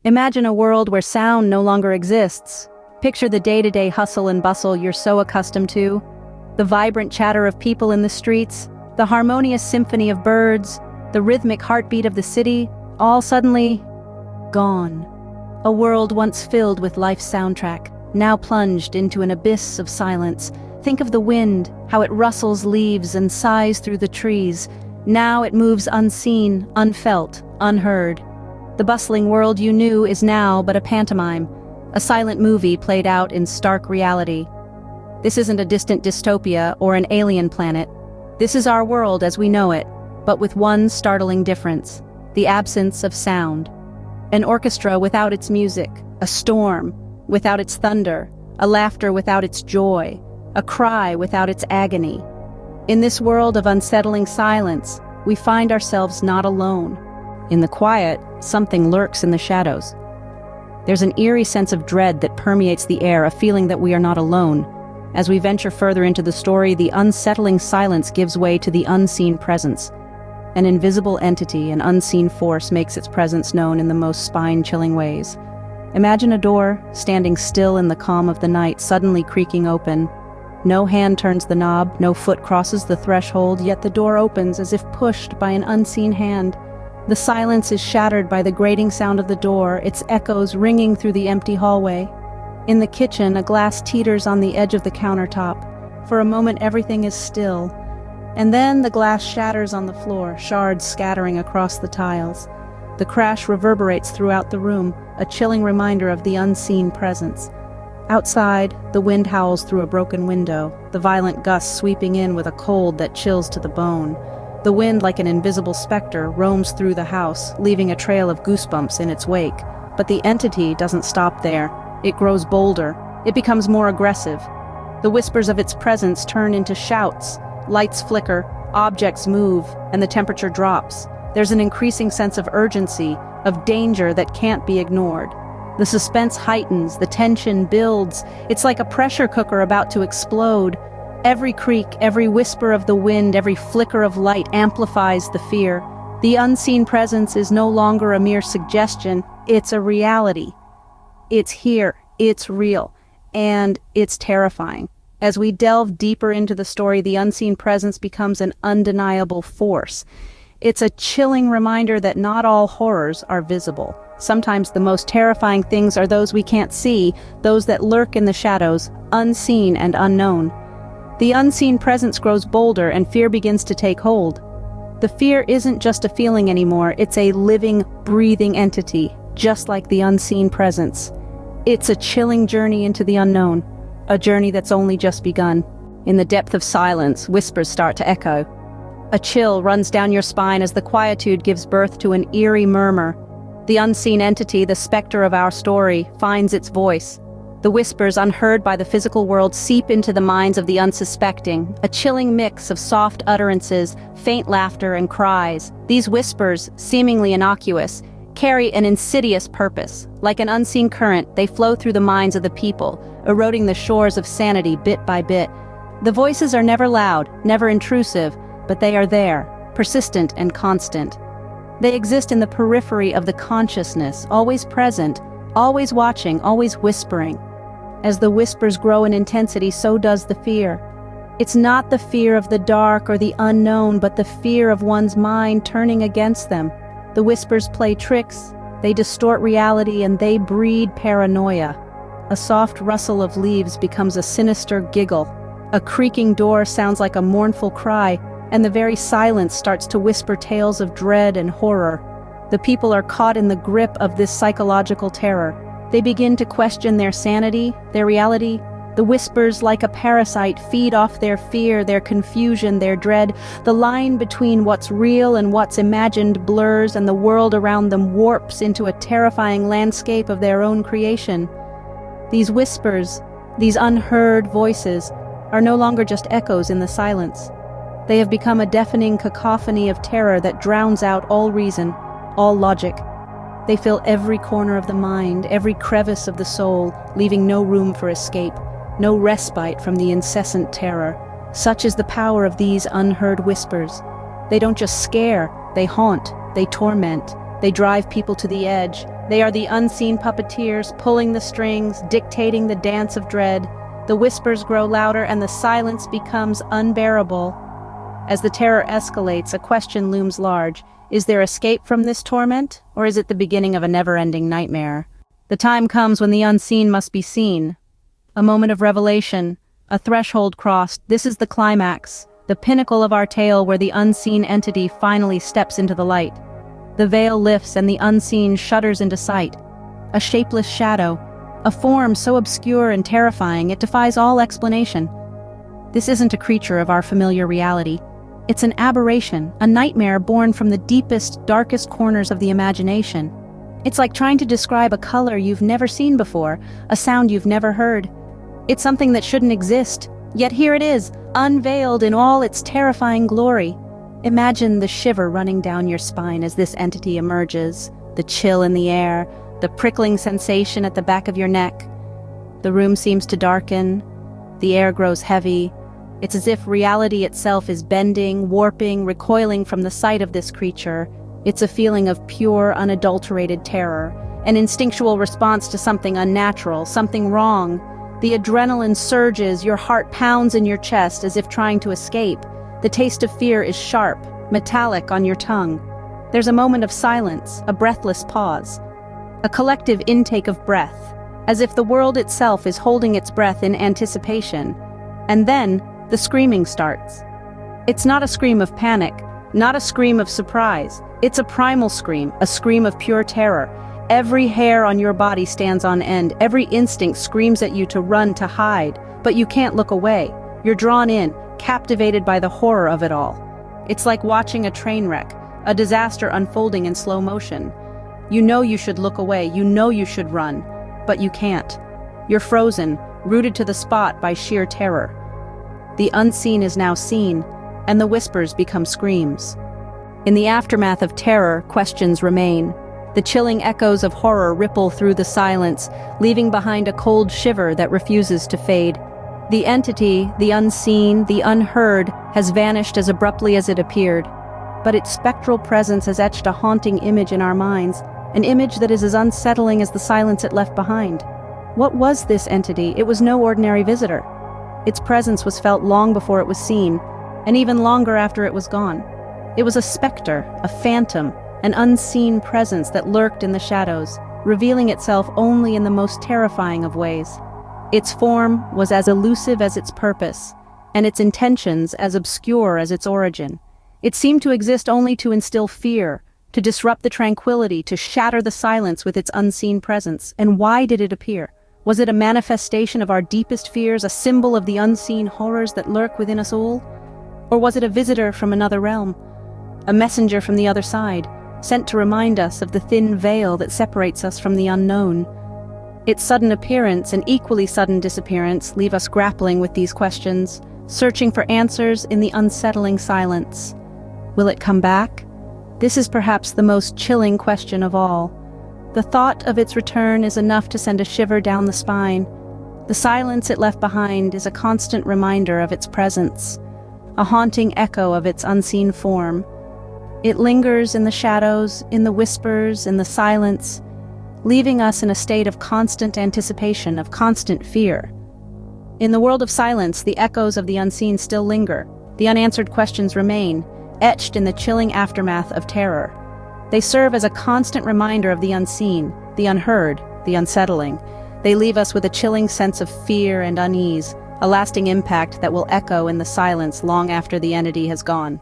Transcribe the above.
Imagine a world where sound no longer exists. Picture the day-to-day hustle and bustle you're so accustomed to. The vibrant chatter of people in the streets, the harmonious symphony of birds, the rhythmic heartbeat of the city, all suddenly gone. A world once filled with life's soundtrack, now plunged into an abyss of silence. Think of the wind, how it rustles leaves and sighs through the trees. Now it moves unseen, unfelt, unheard. The bustling world you knew is now but a pantomime, a silent movie played out in stark reality. This isn't a distant dystopia or an alien planet. This is our world as we know it, but with one startling difference: the absence of sound. An orchestra without its music, a storm without its thunder, a laughter without its joy, a cry without its agony. In this world of unsettling silence, we find ourselves not alone. In the quiet, something lurks in the shadows. There's an eerie sense of dread that permeates the air, a feeling that we are not alone. As we venture further into the story, the unsettling silence gives way to the unseen presence. An invisible entity, an unseen force, makes its presence known in the most spine-chilling ways. Imagine a door, standing still in the calm of the night, suddenly creaking open. No hand turns the knob, no foot crosses the threshold, yet the door opens as if pushed by an unseen hand. The silence is shattered by the grating sound of the door, its echoes ringing through the empty hallway. In the kitchen, a glass teeters on the edge of the countertop. For a moment, everything is still. And then the glass shatters on the floor, shards scattering across the tiles. The crash reverberates throughout the room, a chilling reminder of the unseen presence. Outside, the wind howls through a broken window, the violent gusts sweeping in with a cold that chills to the bone. The wind, like an invisible specter, roams through the house, leaving a trail of goosebumps in its wake. But the entity doesn't stop there. It grows bolder. It becomes more aggressive. The whispers of its presence turn into shouts. Lights flicker, objects move, and the temperature drops. There's an increasing sense of urgency, of danger that can't be ignored. The suspense heightens, the tension builds. It's like a pressure cooker about to explode. Every creak, every whisper of the wind, every flicker of light amplifies the fear. The unseen presence is no longer a mere suggestion, it's a reality. It's here, it's real, and it's terrifying. As we delve deeper into the story, the unseen presence becomes an undeniable force. It's a chilling reminder that not all horrors are visible. Sometimes the most terrifying things are those we can't see, those that lurk in the shadows, unseen and unknown. The unseen presence grows bolder and fear begins to take hold. The fear isn't just a feeling anymore, it's a living, breathing entity, just like the unseen presence. It's a chilling journey into the unknown, a journey that's only just begun. In the depth of silence, whispers start to echo. A chill runs down your spine as the quietude gives birth to an eerie murmur. The unseen entity, the specter of our story, finds its voice. The whispers, unheard by the physical world, seep into the minds of the unsuspecting, a chilling mix of soft utterances, faint laughter, and cries. These whispers, seemingly innocuous, carry an insidious purpose. Like an unseen current, they flow through the minds of the people, eroding the shores of sanity bit by bit. The voices are never loud, never intrusive, but they are there, persistent and constant. They exist in the periphery of the consciousness, always present, always watching, always whispering. As the whispers grow in intensity, so does the fear. It's not the fear of the dark or the unknown, but the fear of one's mind turning against them. The whispers play tricks, they distort reality, and they breed paranoia. A soft rustle of leaves becomes a sinister giggle. A creaking door sounds like a mournful cry, and the very silence starts to whisper tales of dread and horror. The people are caught in the grip of this psychological terror. They begin to question their sanity, their reality. The whispers, like a parasite, feed off their fear, their confusion, their dread. The line between what's real and what's imagined blurs, and the world around them warps into a terrifying landscape of their own creation. These whispers, these unheard voices, are no longer just echoes in the silence. They have become a deafening cacophony of terror that drowns out all reason, all logic. They fill every corner of the mind, every crevice of the soul, leaving no room for escape, no respite from the incessant terror. Such is the power of these unheard whispers. They don't just scare, they haunt, they torment. They drive people to the edge. They are the unseen puppeteers, pulling the strings, dictating the dance of dread. The whispers grow louder and the silence becomes unbearable. As the terror escalates, a question looms large. Is there escape from this torment, or is it the beginning of a never-ending nightmare? The time comes when the unseen must be seen. A moment of revelation, a threshold crossed. This is the climax, the pinnacle of our tale where the unseen entity finally steps into the light. The veil lifts and the unseen shudders into sight. A shapeless shadow, a form so obscure and terrifying it defies all explanation. This isn't a creature of our familiar reality. It's an aberration, a nightmare born from the deepest, darkest corners of the imagination. It's like trying to describe a color you've never seen before, a sound you've never heard. It's something that shouldn't exist, yet here it is, unveiled in all its terrifying glory. Imagine the shiver running down your spine as this entity emerges, the chill in the air, the prickling sensation at the back of your neck. The room seems to darken, the air grows heavy. It's as if reality itself is bending, warping, recoiling from the sight of this creature. It's a feeling of pure, unadulterated terror, an instinctual response to something unnatural, something wrong. The adrenaline surges, your heart pounds in your chest as if trying to escape. The taste of fear is sharp, metallic on your tongue. There's a moment of silence, a breathless pause. A collective intake of breath, as if the world itself is holding its breath in anticipation. And then, the screaming starts. It's not a scream of panic, not a scream of surprise. It's a primal scream, a scream of pure terror. Every hair on your body stands on end. Every instinct screams at you to run, to hide. But you can't look away. You're drawn in, captivated by the horror of it all. It's like watching a train wreck, a disaster unfolding in slow motion. You know you should look away, you know you should run, but you can't. You're frozen, rooted to the spot by sheer terror. The unseen is now seen, and the whispers become screams. In the aftermath of terror, questions remain. The chilling echoes of horror ripple through the silence, leaving behind a cold shiver that refuses to fade. The entity, the unseen, the unheard, has vanished as abruptly as it appeared. But its spectral presence has etched a haunting image in our minds, an image that is as unsettling as the silence it left behind. What was this entity? It was no ordinary visitor. Its presence was felt long before it was seen, and even longer after it was gone. It was a specter, a phantom, an unseen presence that lurked in the shadows, revealing itself only in the most terrifying of ways. Its form was as elusive as its purpose, and its intentions as obscure as its origin. It seemed to exist only to instill fear, to disrupt the tranquility, to shatter the silence with its unseen presence. And why did it appear? Was it a manifestation of our deepest fears, a symbol of the unseen horrors that lurk within us all? Or was it a visitor from another realm, a messenger from the other side, sent to remind us of the thin veil that separates us from the unknown? Its sudden appearance and equally sudden disappearance leave us grappling with these questions, searching for answers in the unsettling silence. Will it come back? This is perhaps the most chilling question of all. The thought of its return is enough to send a shiver down the spine. The silence it left behind is a constant reminder of its presence, a haunting echo of its unseen form. It lingers in the shadows, in the whispers, in the silence, leaving us in a state of constant anticipation, of constant fear. In the world of silence, the echoes of the unseen still linger. The unanswered questions remain, etched in the chilling aftermath of terror. They serve as a constant reminder of the unseen, the unheard, the unsettling. They leave us with a chilling sense of fear and unease, a lasting impact that will echo in the silence long after the entity has gone.